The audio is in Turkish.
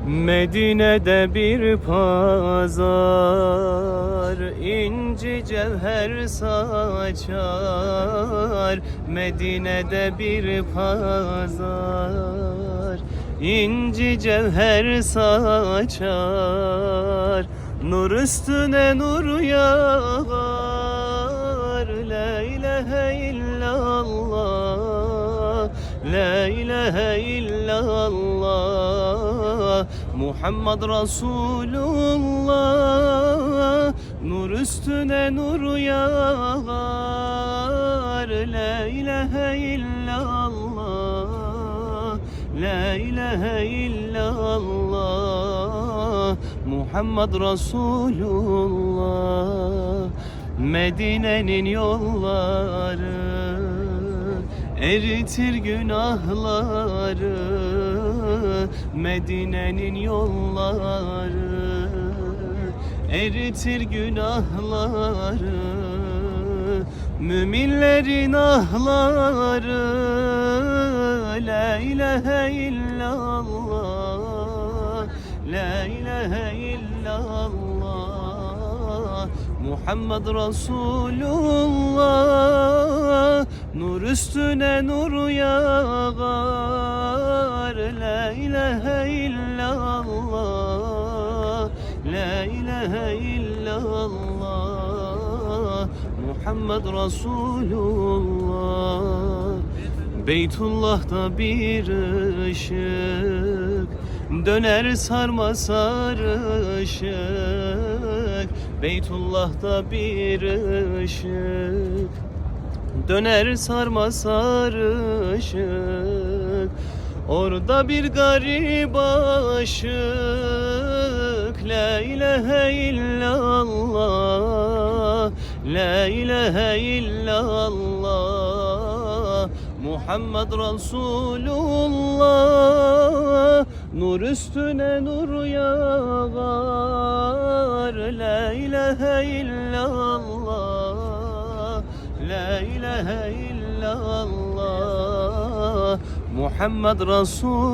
Medine'de bir pazar, inci cevher saçar. Medine'de bir pazar, inci cevher saçar. Nur üstüne nur yağar. La ilahe illallah, la ilahe illallah, Muhammed Resulullah. Nur üstüne nur yağar. La ilahe illallah, la ilahe illallah, Muhammed Resulullah. Medine'nin yolları eritir günahları. Medine'nin yolları eritir günahları. Müminlerin ahları. La ilahe illallah, la ilahe illallah, Muhammed Resulullah. Nur üstüne nur yağar. La ilahe illallah, la ilahe illallah, Muhammed Resulullah. Beytullah'ta bir ışık döner sarma sarışık. Beytullah'ta bir ışık döner sarma sarışık. Orada bir garip aşık. La ilahe illallah, la ilahe illallah, Muhammed Resulullah. Nur üstüne nur yağar. La ilahe illallah, la ilahe illallah, Muhammed Resulullah.